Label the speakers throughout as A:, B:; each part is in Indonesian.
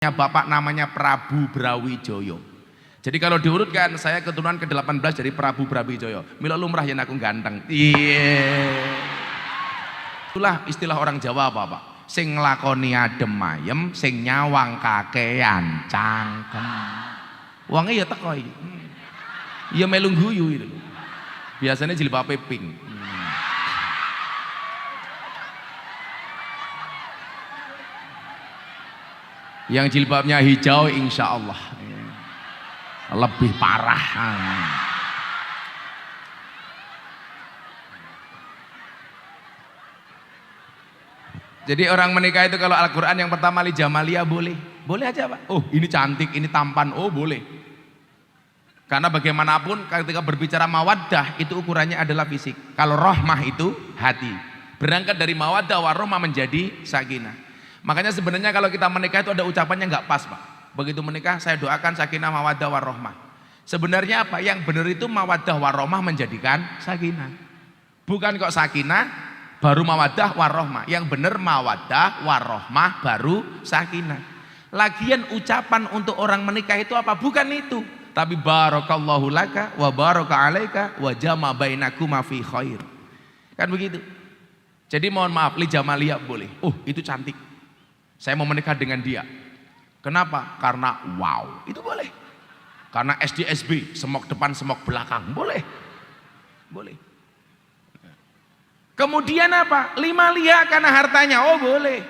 A: Bapak namanya Prabu Brawijaya. Jadi kalau diurutkan saya keturunan ke-18 dari Prabu Brawijaya. Mila lumrah yen aku ganteng. Iya. Itulah istilah orang Jawa apa, Pak? Sing nglakoni adem ayem, sing nyawang kakean cangkem. Wonge ya teko iki. Ya melu guyu itu. Biasanya jilbabe pink. Yang jilbabnya hijau insya Allah lebih parah. Jadi orang menikah itu kalau Al-Quran yang pertama li jamalia boleh aja Pak. Oh ini cantik, ini tampan, oh boleh. Karena bagaimanapun ketika berbicara mawaddah itu ukurannya adalah fisik. Kalau rohmah itu hati. Berangkat dari mawaddah warohmah menjadi sakinah. Makanya sebenarnya kalau kita menikah itu ada ucapannya nggak pas Pak. Begitu menikah saya doakan sakinah mawaddah warohmah. Sebenarnya apa? Yang benar itu mawaddah warohmah menjadikan sakinah. Bukan kok sakinah baru mawaddah warohmah. Yang benar mawaddah warohmah baru sakinah. Lagian ucapan untuk orang menikah itu apa? Bukan itu. Tapi barakallahu laka wa baraka alaika wa jama bainakuma fi khair. Kan begitu. Jadi mohon maaf li jamalia boleh. Oh itu cantik. Saya mau menikah dengan dia. Kenapa? Karena wow, itu boleh. Karena SDSB, semok depan, semok belakang, boleh. Boleh. Kemudian apa? Lima lia karena hartanya, oh boleh.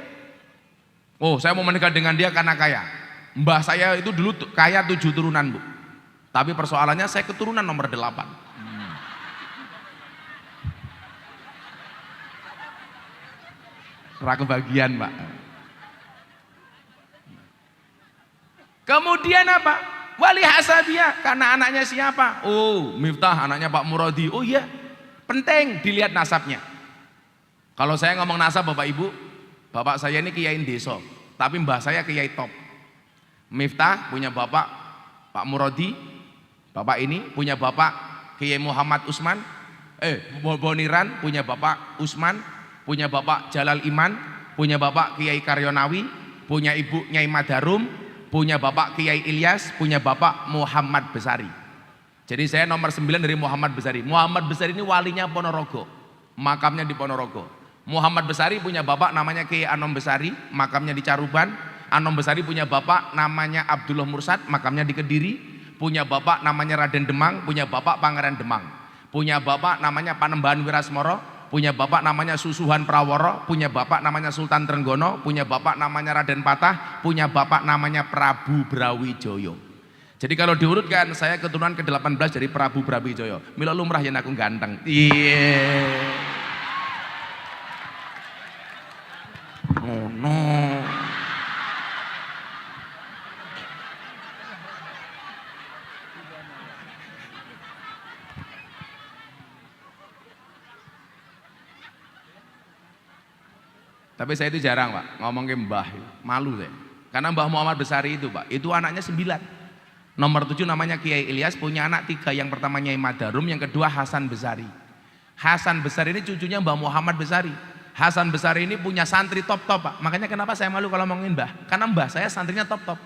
A: Oh saya mau menikah dengan dia karena kaya. Mbah saya itu dulu kaya 7 turunan Bu. Tapi persoalannya saya keturunan nomor 8. Ra kebagian Pak. Kemudian apa? Wali hasabiyah karena anaknya siapa? Oh, Miftah anaknya Pak Muradi. Oh iya, penting dilihat nasabnya. Kalau saya ngomong nasab Bapak Ibu, bapak saya ini kiai desa, tapi mbah saya kiai top. Miftah punya bapak Pak Muradi, bapak ini punya bapak Kiai Muhammad Usman, Boniran punya bapak Usman, punya bapak Jalal Iman, punya bapak Kiai Karyonawi, punya ibu Nyai Madarum, punya bapak Kiai Ilyas, punya bapak Muhammad Besari. Jadi saya nomor 9 dari Muhammad Besari. Muhammad Besari ini walinya Ponorogo, makamnya di Ponorogo. Muhammad Besari punya bapak namanya Kiai Anom Besari, makamnya di Caruban. Anom Besari punya bapak namanya Abdullah Mursad, makamnya di Kediri. Punya bapak namanya Raden Demang, punya bapak Pangeran Demang. Punya bapak namanya Panembahan Wirasmoro, punya bapak namanya Susuhan Praworo, punya bapak namanya Sultan Trenggono, punya bapak namanya Raden Patah, punya bapak namanya Prabu Brawijaya. Jadi kalau diurutkan saya keturunan ke-18 dari Prabu Brawijaya. Mila lumrah yen aku ganteng. Iya. Oh no. Tapi saya itu jarang Pak ngomong ke mbah, malu saya. Karena Mbah Muhammad Besari itu Pak, itu anaknya 9. Nomor 7 namanya Kiai Ilyas, punya anak 3, yang pertama Nyai Madarum, yang kedua Hasan Besari. Hasan Besari ini cucunya Mbah Muhammad Besari. Hasan Besari ini punya santri top-top Pak, makanya kenapa saya malu kalau ngomongin mbah, karena mbah saya santrinya top-top.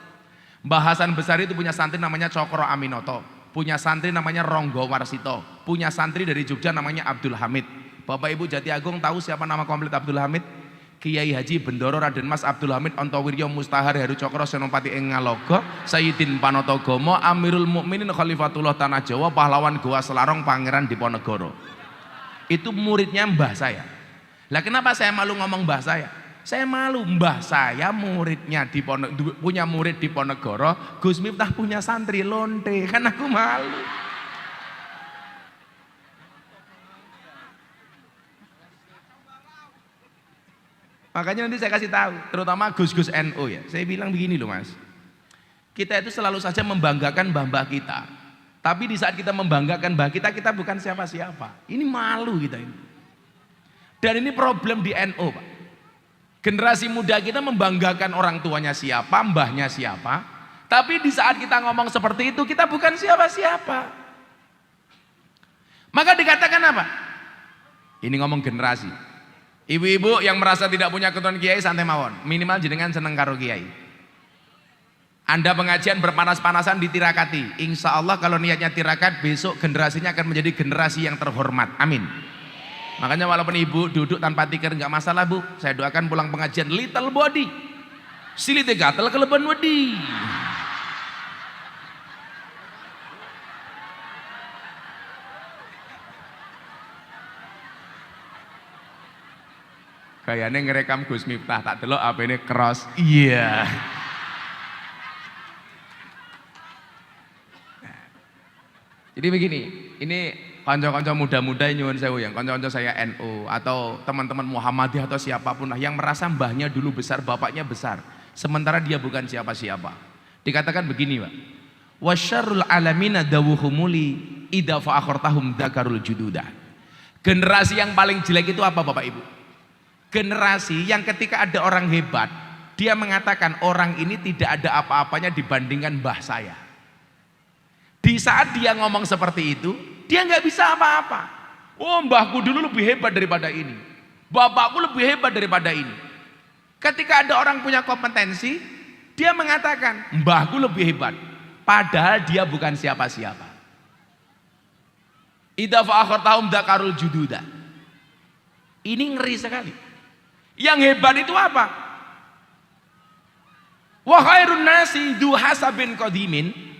A: Mbah Hasan Besari itu punya santri namanya Cokro Aminoto, punya santri namanya Ronggo Warsito, punya santri dari Jogja namanya Abdul Hamid. Bapak Ibu Jati Agung tahu siapa nama komplit Abdul Hamid? Kiai Haji Bendoro Raden Mas Abdul Hamid Ontowiryo Mustahar Heru Cokro Senopati ing Ngalogo Sayyidin Panotogomo Amirul Mukminin Khalifatullah Tanah Jawa Pahlawan Goa Selarong Pangeran Diponegoro. Itu muridnya mbah saya. Lah kenapa saya malu ngomong mbah saya? Saya malu, mbah saya muridnya punya murid di Ponegoro, Gus Miftah punya santri lonte, kan aku malu. Makanya nanti saya kasih tahu, terutama Gus-Gus NU ya. Saya bilang begini loh Mas. Kita itu selalu saja membanggakan mbah-mbah kita. Tapi di saat kita membanggakan mbah kita, kita bukan siapa-siapa. Ini malu kita ini. Dan ini problem di NU Pak. Generasi muda kita membanggakan orang tuanya siapa, mbahnya siapa. Tapi di saat kita ngomong seperti itu, kita bukan siapa-siapa. Maka dikatakan apa? Ini ngomong generasi. Ibu-ibu yang merasa tidak punya keturunan kiai santai mawon, minimal jenengan seneng karo kiai. Anda pengajian berpanas-panasan di Tirakati, insya Allah kalau niatnya tirakat, besok generasinya akan menjadi generasi yang terhormat. Amin. Makanya walaupun ibu duduk tanpa tikar nggak masalah bu, saya doakan pulang pengajian little body, silite gatel keleban wedi. Kayaknya ngerekam Gus Miftah, tak delok apa ini cross. Iya. Jadi begini, ini kanca-kanca muda-muda nyuwun sewu yang kanca-kanca saya NU atau teman-teman Muhammadiyah atau siapapun lah yang merasa mbahnya dulu besar, bapaknya besar, sementara dia bukan siapa-siapa. Dikatakan begini, Pak. Wasyarrul alamina dawuhumuli idza fa'akhartahum dzakarul jududa. Generasi yang paling jelek itu apa Bapak Ibu? Generasi yang ketika ada orang hebat, dia mengatakan orang ini tidak ada apa-apanya dibandingkan mbah saya. Di saat dia ngomong seperti itu, dia nggak bisa apa-apa. Oh, mbahku dulu lebih hebat daripada ini, bapakku lebih hebat daripada ini. Ketika ada orang punya kompetensi, dia mengatakan mbahku lebih hebat, padahal dia bukan siapa-siapa. Idza fa'akhartahum dzakarul jududa. Ini ngeri sekali. Yang hebat itu apa? Wa khairun nasi du hasabin qadimin.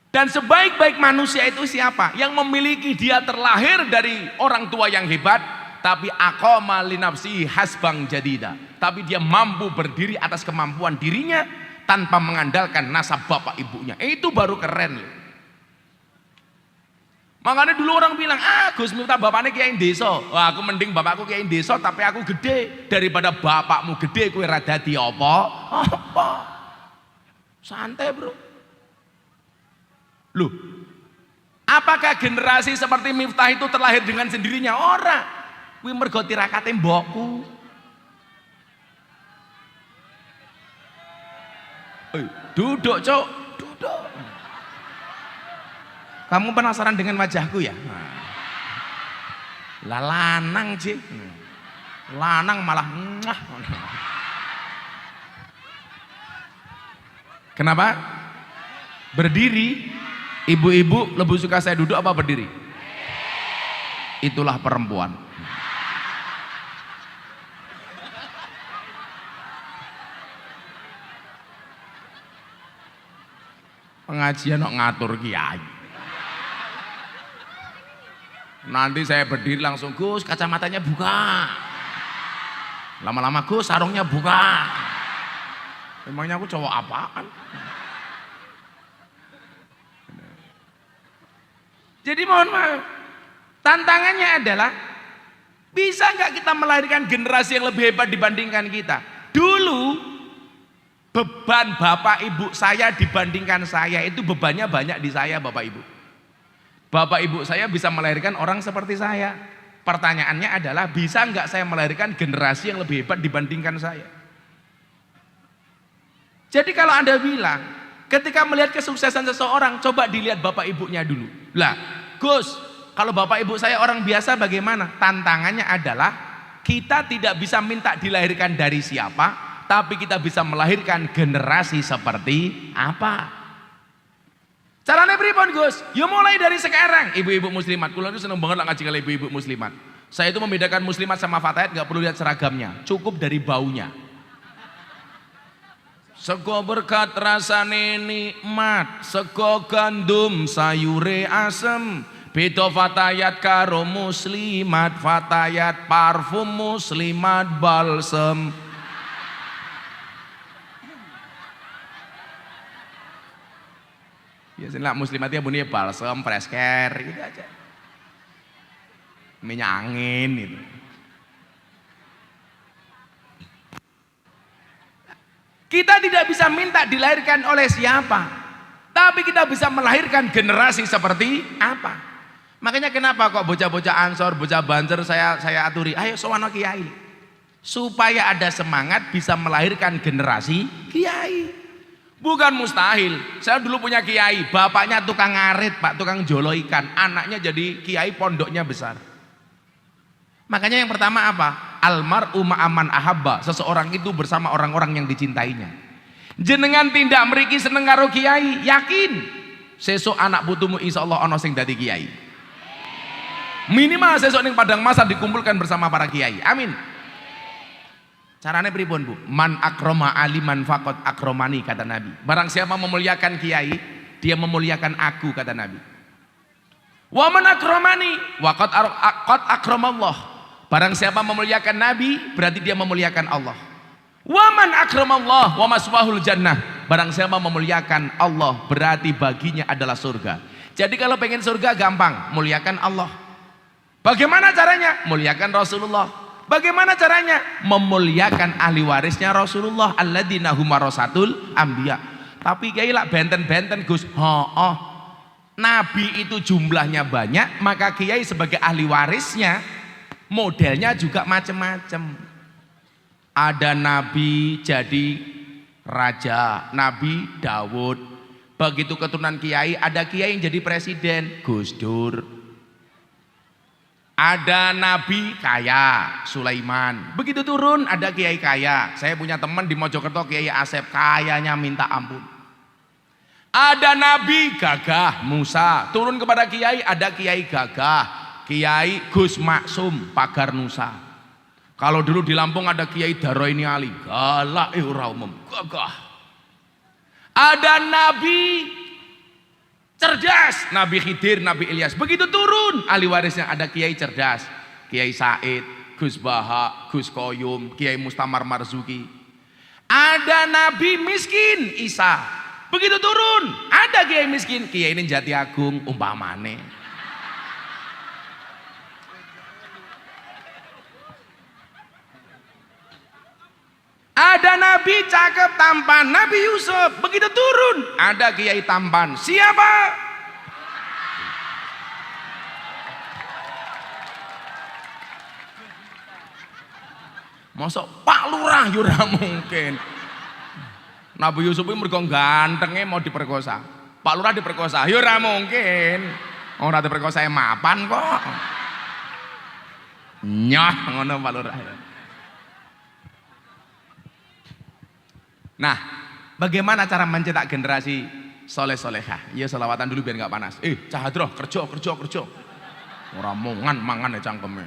A: Dan sebaik-baik manusia itu siapa? Yang memiliki dia terlahir dari orang tua yang hebat, tapi aqama li nafsi hasbang jadida. Tapi dia mampu berdiri atas kemampuan dirinya tanpa mengandalkan nasab bapak ibunya. Itu baru keren loh. Makanya dulu orang bilang, Gus Miftah bapaknya kiai desa. Wah, aku mending bapakku kiai desa tapi aku gede daripada bapakmu gede kowe ra dadi apa? Apa? Santai, Bro. Loh, apakah generasi seperti Miftah itu terlahir dengan sendirinya? Ora, kuwi mergo tirakate mbokku. Duduk, Cok, duduk. Kamu penasaran dengan wajahku ya? Lah lanang, Cik. Lanang malah Kenapa? Berdiri. Ibu-ibu lebih suka saya duduk apa berdiri? Itulah perempuan. Pengajian kok ngatur kiai. Nanti saya berdiri langsung, Gus kacamatanya buka. Lama-lama Gus sarungnya buka. Emangnya aku cowok apaan? Jadi mohon maaf, tantangannya adalah bisa nggak kita melahirkan generasi yang lebih hebat dibandingkan kita? Dulu beban bapak ibu saya dibandingkan saya itu bebannya banyak di saya bapak ibu. Bapak ibu saya bisa melahirkan orang seperti saya. Pertanyaannya adalah bisa nggak saya melahirkan generasi yang lebih hebat dibandingkan saya? Jadi kalau Anda bilang, ketika melihat kesuksesan seseorang, coba dilihat bapak ibunya dulu. Lah, Gus, kalau bapak ibu saya orang biasa bagaimana? Tantangannya adalah kita tidak bisa minta dilahirkan dari siapa, tapi kita bisa melahirkan generasi seperti apa. Caranya pripun Gus? Ya mulai dari sekarang. Ibu-ibu muslimat, kula itu seneng banget lah ngaji kali ibu-ibu muslimat. Saya itu membedakan muslimat sama fatayat nggak perlu lihat seragamnya, cukup dari baunya. Sego berkat rasane nikmat, sego gandum sayure asem. Beda fatayat karo muslimat, fatayat parfum muslimat balsem. Biasanya muslimatnya bunyinya balsem, presker gitu aja. Minyak angin gitu. Kita tidak bisa minta dilahirkan oleh siapa, tapi kita bisa melahirkan generasi seperti apa. Makanya kenapa kok bocah-bocah Ansor, bocah Banser saya aturi, ayo sowan kiai, supaya ada semangat bisa melahirkan generasi kiai. Bukan mustahil. Saya dulu punya kiai, bapaknya tukang ngarit, Pak, tukang jolo ikan, anaknya jadi kiai, pondoknya besar. Makanya yang pertama apa? Almar'u ma'aman ahabba, seseorang itu bersama orang-orang yang dicintainya. Jenengan tindak mriki seneng karo kiai, yakin sesuk anak putumu insyaallah ana sing dadi kiai. Minimal sesuk ning padang mahsyar dikumpulkan bersama para kiai. Amin. Caranya pripun, Bu? Man akroma aliman faqad akromani, kata Nabi. Barang siapa memuliakan kiai, dia memuliakan aku, kata Nabi. Wa man akromani waqad akramallah. Barang siapa memuliakan Nabi, berarti dia memuliakan Allah. Wa man akramallah wa maswahul jannah. Barang siapa memuliakan Allah, berarti baginya adalah surga. Jadi kalau pengen surga gampang, muliakan Allah. Bagaimana caranya? Muliakan Rasulullah. Bagaimana caranya? Memuliakan ahli warisnya Rasulullah, alladzina hum warasatul anbiya. Tapi kiai lak benten-benten Gus. Nabi itu jumlahnya banyak, maka kiai sebagai ahli warisnya modelnya juga macam-macam. Ada nabi jadi raja, Nabi Daud. Begitu keturunan kiai, ada kiai yang jadi presiden, Gus Dur. Ada nabi kaya, Sulaiman. Begitu turun ada kiai kaya. Saya punya teman di Mojokerto, Kiai Asep, kayanya minta ampun. Ada nabi gagah, Musa. Turun kepada kiai, ada kiai gagah, Kiai Gus Maksum, Pagar Nusa. Kalau dulu di Lampung ada Kiai Daroini Ali, galak ora umum, gagah. Ada nabi cerdas, Nabi Khidir, Nabi Ilyas. Begitu turun ahli warisnya ada kiai cerdas, Kiai Said, Gus Baha, Gus Koyum, Kiai Mustamar Marzuki. Ada nabi miskin, Isa. Begitu turun ada kiai miskin, Kiai ini Jati Agung umpamane. Ada nabi cakep tampan, Nabi Yusuf. Begitu turun ada kiai tampan, siapa? Mosok Pak Lurah yura mungkin. Nabi Yusuf itu mergo gantengnya mau diperkosa, Pak Lurah diperkosa yura mungkin. Orang diperkosa mapan kok. Nyah ngono Pak Lurah. Nah, bagaimana cara mencetak generasi soleh solehah? Ya selawatan dulu biar nggak panas. Cahadroh kerja. Orang mangan ya cangkemnya.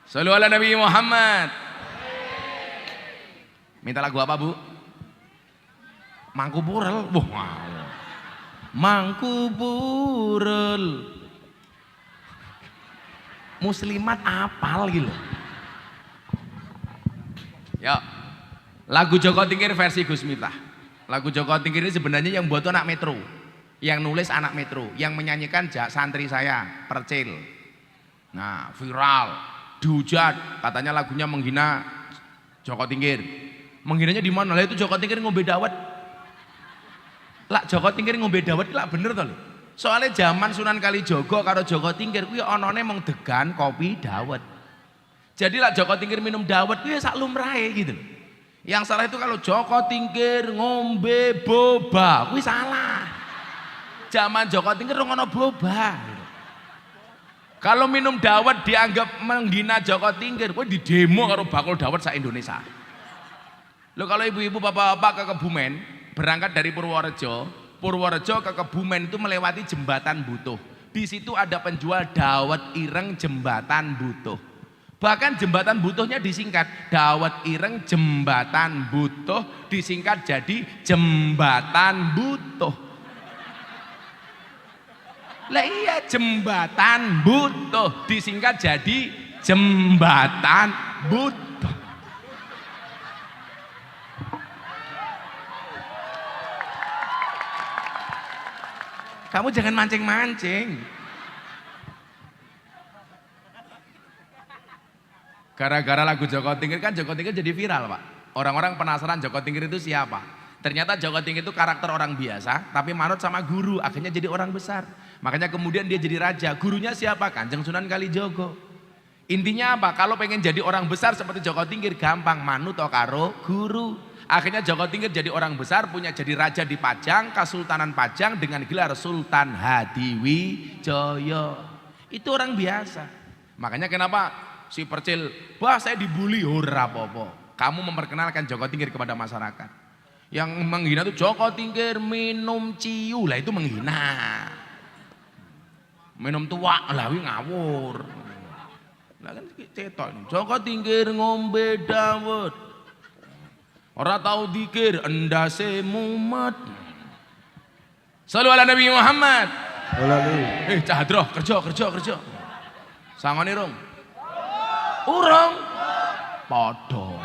A: Shallu ala Nabi Muhammad. Minta lagu apa, Bu? Mangku Burel. Mangku Burel. Muslimat apal gitu. Ya, lagu Joko Tingkir versi Gus Miftah. Lagu Joko Tingkir ini sebenarnya yang buat anak Metro, yang nulis anak Metro, yang menyanyikan santri saya, Percil. Nah, viral, dihujat, katanya lagunya menghina Joko Tingkir. Menghinanya di mana? Lah itu Joko Tingkir ngombe dawet. Lah Joko Tingkir ngombe dawet lah bener to lho. Soalnya zaman Sunan Kalijogo karo Joko Tingkir kuwi onone mung degan kopi dawet. Jadi lah Joko Tingkir minum dawet itu ya sak lumrahe gitu. Yang salah itu kalau Joko Tingkir ngombe boba, kuwi salah. Zaman Joko Tingkir ngono boba. Kalau minum dawet dianggap menghina Joko Tingkir, kuwi di demo karo bakul dawet sak Indonesia. Lo kalau ibu-ibu bapak-bapak ke Kebumen, berangkat dari Purworejo ke Kebumen itu melewati jembatan Butuh. Di situ ada penjual dawet ireng jembatan Butuh. Bahkan jembatan Butuhnya disingkat, dawet ireng jembatan Butuh disingkat jadi jembatan Butuh. Lah iya jembatan Butuh disingkat jadi jembatan Butuh. Kamu jangan mancing-mancing. Gara-gara lagu Joko Tingkir kan Joko Tingkir jadi viral, Pak. Orang-orang penasaran Joko Tingkir itu siapa. Ternyata Joko Tingkir itu karakter orang biasa, tapi manut sama guru, akhirnya jadi orang besar. Makanya kemudian dia jadi raja. Gurunya siapa? Kanjeng Sunan Kalijogo. Intinya apa? Kalau pengen jadi orang besar seperti Joko Tingkir gampang, manut karo guru. Akhirnya Joko Tingkir jadi orang besar, punya jadi raja di Pajang, Kesultanan Pajang dengan gelar Sultan Hadiwijaya. Itu orang biasa. Makanya kenapa Si Percil, "Bah, saya dibully." Ora apa-apa. Kamu memperkenalkan Joko Tingkir kepada masyarakat. Yang menghina itu Joko Tingkir minum ciu, lah itu menghina. Minum tuak, lah wi ngawur. Lah kan cetok ini. Joko Tingkir ngombe dawet. Ora tau dikir endase mumet. Shallu ala Nabi Muhammad. Cadroh kerja. Sangone rong. Urung. Podo.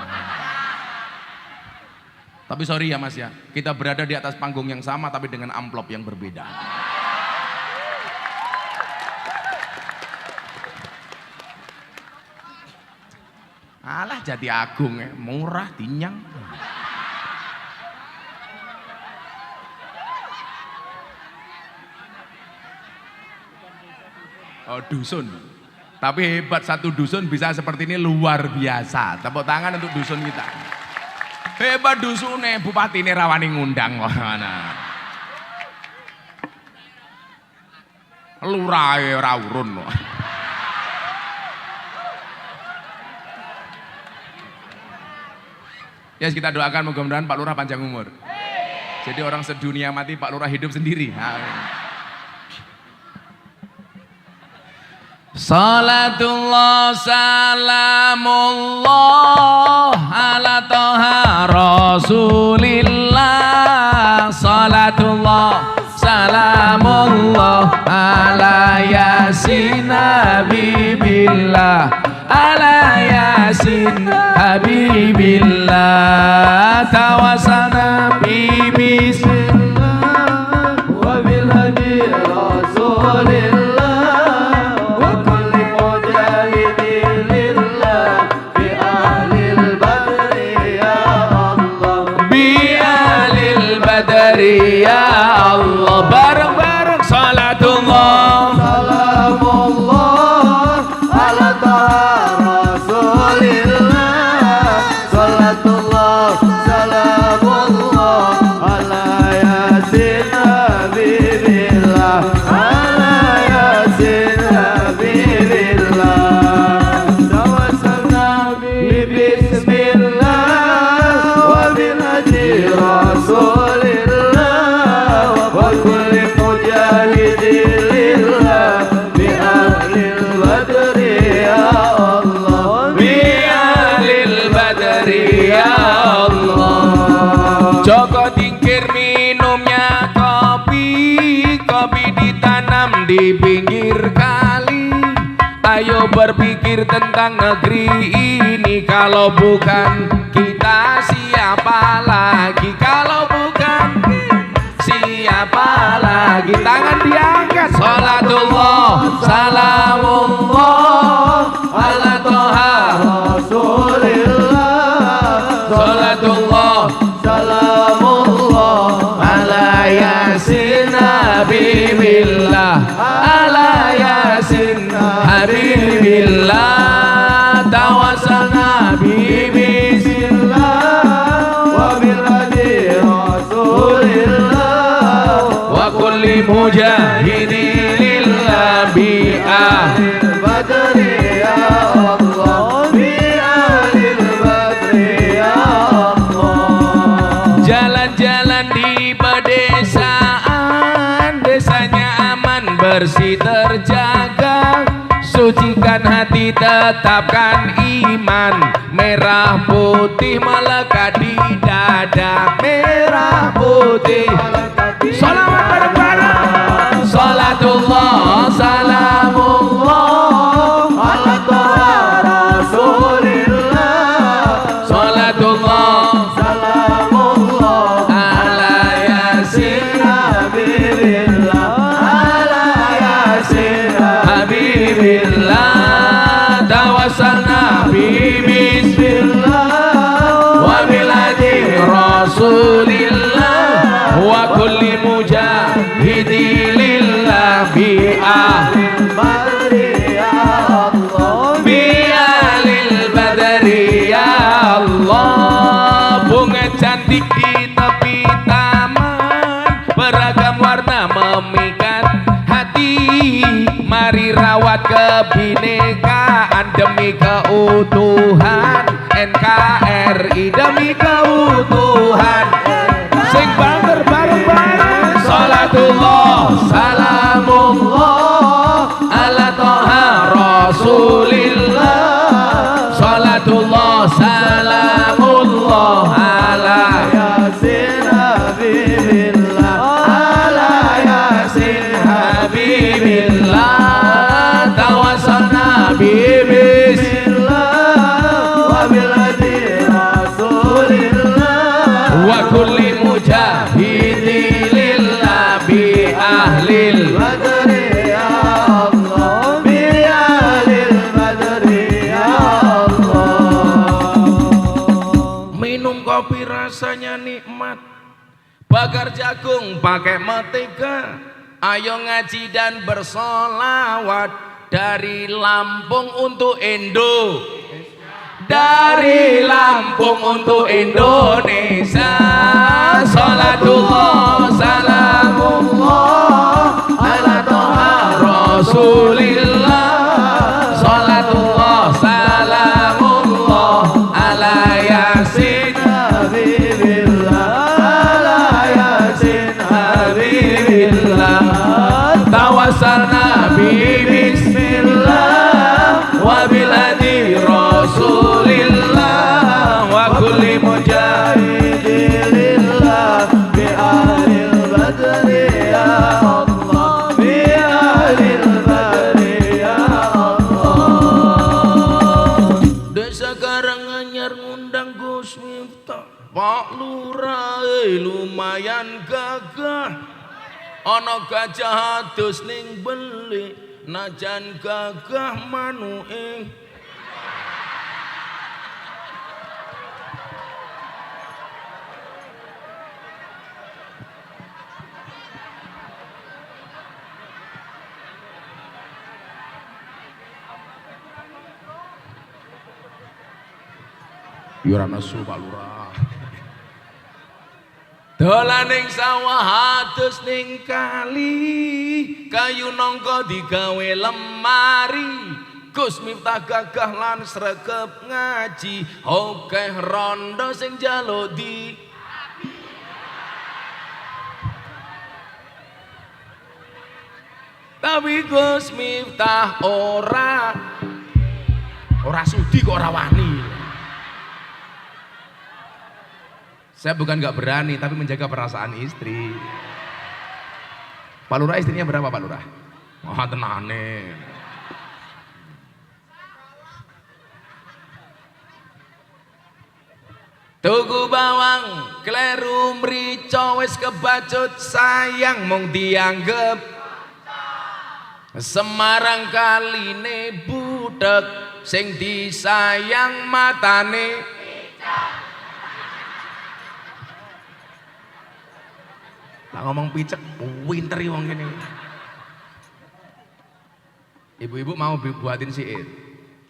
A: Tapi sorry ya Mas ya, kita berada di atas panggung yang sama tapi dengan amplop yang berbeda. Alah Jati Agung ya, murah tinyang. Oh dusun. Tapi hebat, satu dusun bisa seperti ini luar biasa. Tepuk tangan untuk dusun kita. Hebat dusunnya, bupati ini rawani ngundang. Lurahe ora urun. Ya kita doakan mudah-mudahan Pak Lurah panjang umur. Jadi orang sedunia mati, Pak Lurah hidup sendiri. Salatullah salamullah ala toha rasulillah. Salatullah salamullah ala yasin habibillah. Ala yasin habibillah. Tawasana bismillah wa bil hadi rasulillah. Ya Allah, bareng-bareng salatullah salamullah ala taha rasulillah. Salatullah salamullah ala yasin habibillah. Ala yasin habibillah. Tawassalna bi bismillah wa bil hadi rasulillah. Joko Tingkir minumnya kopi, kopi ditanam di pinggir kali. Ayo berpikir tentang negeri ini, kalau bukan kita siapa lagi? Kalau bukan siapa lagi? Tangan diangkat. Salatullah salamullah ala toha rasulillah. Salatullah salamullah ala yasin habibillah. Ala yasin habibillah. Tawassalna bi bismillah wa bil hadi rasulillah. Wa kulli mujahidin lillah bi ahlil badri ya Allah. Bi ahlil badri ya Allah. Jalan-jalan di pedesaan, desanya aman bersih terjaga. Sucikan hati, tetapkan iman. Merah putih melekat di dada. Merah putih melekat di dada. Salawat bareng-bareng. Salatullah salamullah ala toha rasulillah. Salatullah salamullah ala yasin habibillah. Ala yasin habibillah. Tawassalna bi bismillah wa bil hadi rasulillah. Wa kulli mujahidin lillah bi ahlil badri ya Allah. Bi ahlil badri ya Allah. Bunga cantik di tepi taman, beragam warna memikat hati. Mari rawat kebinekaan. demi keutuhan NKRI, demi keutuhan sing banter bareng-bareng. Salatullah salamullah ala toha rasulillah. Salatullah salamullah ala yasin habibillah, ala yasin habibillah. Tawassalna bismillah wa bil hadi rasulillah wa kulli mujahidi lillah bi ahlil badri ya Allah, bi ahlil badri ya Allah. Minum kopi rasanya nikmat, bakar jagung pakai mentega, ayo ngaji dan bersolawat. Dari Lampung untuk Indo, dari Lampung untuk Indonesia. Salatullah salamullah ala toha rasulillah. Salatullah salamullah ala yasin habibillah, ala yasin habibillah. Tawassalna bismillah wa bil hadi rasulillah wa kulli mujahidin lillah bi ahlil badri ya Allah, bi ahlil badri ya Allah. Desa Karanganyar ngundang Gus Miftah, Pak Lurah lumayan gagah. Ana gajah adus ning beli, najan gagah manuke. Ya ora nesu Pak Lurah. Dolan ning sawah adus ning kali, kayu nangka digawe lemari. Gus Miftah gagah lan sregep ngaji, akeh rondo sing njaluk di. Tapi Gus Miftah ora sudi kok ora wani. Saya bukan nggak berani, tapi menjaga perasaan istri. Pak Lurah istrinya berapa Pak Lurah? Wah tenane. Tuku bawang, kleru mrica wis kebacut sayang mung dianggep. Semarang kaline budhek sing disayang matane. Lah ngomong picek, winter wong kene. Ibu-ibu mau buatin siit.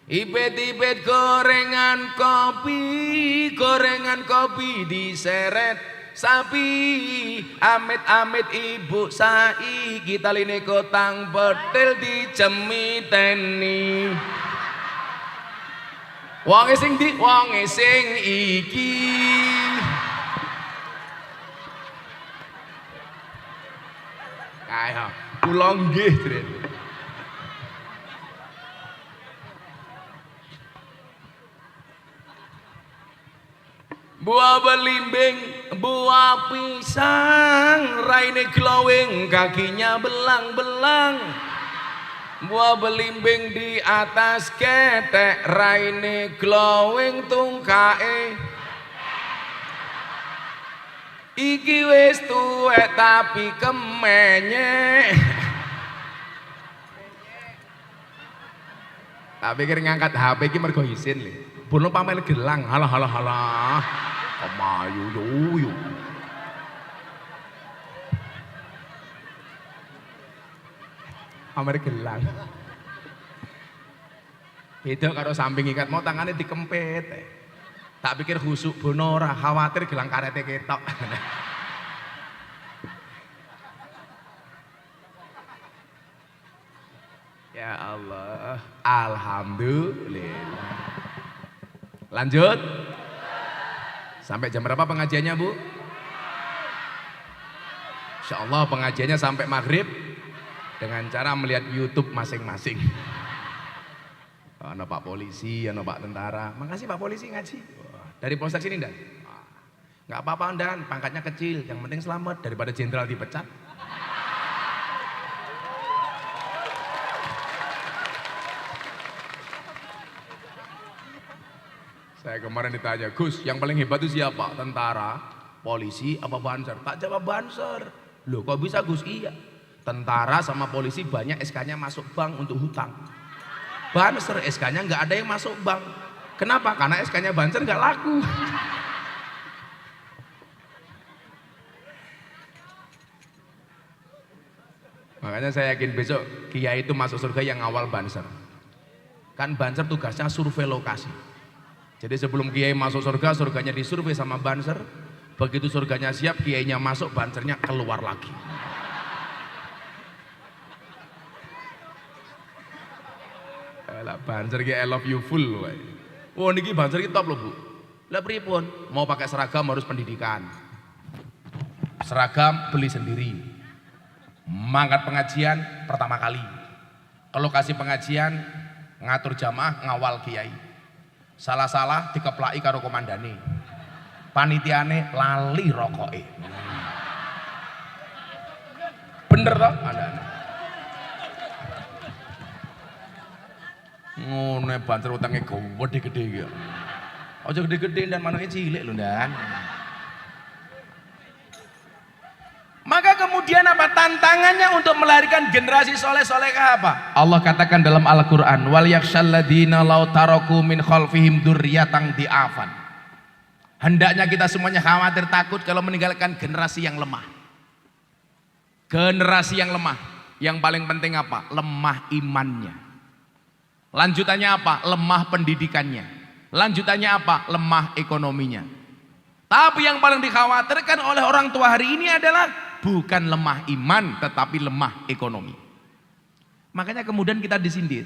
A: Ipet-ipet gorengan kopi diseret sapi. Amit-amit ibu saiki taline kotang petil dicemiteni. Wonge sing iki. Kaya kula nggih, Dren. Buah belimbing, buah pisang, raine glowing, kakinya belang-belang. Buah belimbing di atas ketek, raine glowing, tungkae. Iki wis tuwek tapi kemenyek. Tak pikir ngangkat HP iki mergo isin lho. Bono pamel gelang. Halah. Kemayu yo. Pamer gelang. Beda karo samping ikat mau tangane dikempit. Tak pikir khusuk bono ora, khawatir gelang karete ketok. Ya Allah. Alhamdulillah. Lanjut. Sampai jam berapa pengajiannya, Bu? Insya Allah pengajiannya sampai maghrib dengan cara melihat YouTube masing-masing. Ada Pak Polisi, ada Pak Tentara. Makasih Pak Polisi ngaji. Dari Polsek sini Dan? Nggak apa-apa Dan, pangkatnya kecil. Yang penting selamat daripada jenderal dipecat. Saya kemarin ditanya, Gus, yang paling hebat itu siapa? Tentara, polisi, apa banser? Tak jawab banser. Loh kok bisa Gus? Iya. Tentara sama polisi banyak SK-nya masuk bank untuk hutang. Banser SK-nya nggak ada yang masuk bank. Kenapa? Karena SK-nya banser nggak laku. Makanya saya yakin besok kiai itu masuk surga yang awal banser. Kan banser tugasnya survei lokasi. Jadi sebelum kiai masuk surga, surganya disurvei sama banser. Begitu surganya siap, kiainya masuk, bansernya keluar lagi. Lah banser ki I love you full wae. Oh niki banser ki top lho, Bu. Lah pripun? Mau pakai seragam harus pendidikan. Seragam beli sendiri. Mangkat pengajian pertama kali. Ke lokasi pengajian ngatur jamaah ngawal kiai. Salah-salah dikeplaki karo komandane. Panitiane lali rokoke. Bener toh? Ngono banter utangnya gede-gede ya. Aja gede-gede dan manuknya cilik lho Dan. Maka kemudian apa tantangannya untuk melahirkan generasi soleh-solehah apa? Allah katakan dalam Al-Qur'an, wal yakhshalladzina law taraku min khalfihim dzurriyyatan di'afan. Hendaknya kita semuanya khawatir takut kalau meninggalkan generasi yang lemah. Generasi yang lemah. Yang paling penting apa? Lemah imannya. Lanjutannya apa? Lemah pendidikannya. Lanjutannya apa? Lemah ekonominya. Tapi yang paling dikhawatirkan oleh orang tua hari ini adalah bukan lemah iman, tetapi lemah ekonomi. Makanya kemudian kita disindir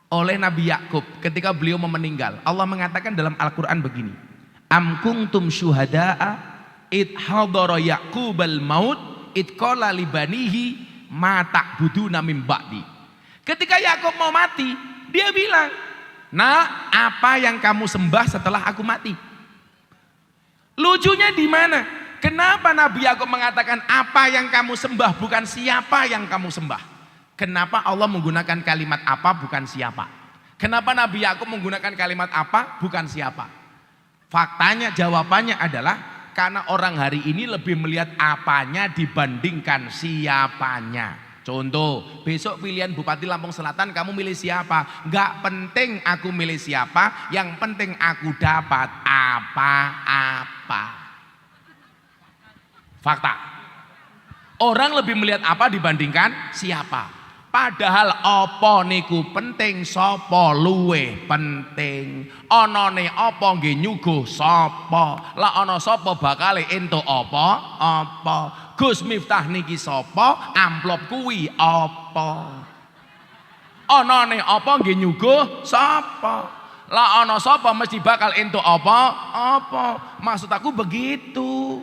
A: oleh Nabi Yakub ketika beliau mau meninggal. Allah mengatakan dalam Al-Quran begini, Am kuntum syuhada'a id hadara Yaqubal maut id qala libanihi ma ta'buduna min ba'di. Ketika Yakub mau mati, dia bilang, nah apa yang kamu sembah setelah aku mati? Lucunya di mana? Kenapa Nabi Yakub mengatakan apa yang kamu sembah bukan siapa yang kamu sembah? Kenapa Allah menggunakan kalimat apa bukan siapa? Kenapa Nabi Yakub menggunakan kalimat apa bukan siapa? Faktanya jawabannya adalah karena orang hari ini lebih melihat apanya dibandingkan siapanya. Contoh, besok pilihan Bupati Lampung Selatan kamu milih siapa? Gak penting aku milih siapa, yang penting aku dapat apa-apa. Fakta. Orang lebih melihat apa dibandingkan siapa. Padahal apa niku penting, sapa luweh penting. Anane apa nggih nyuguh sapa. Lah ana sapa bakale entuk apa? Gus Miftah niki sapa? Amplop kuwi apa? Anane apa nggih nyuguh sapa. Lah ana sapa mesti bakal entuk apa? Maksud aku begitu.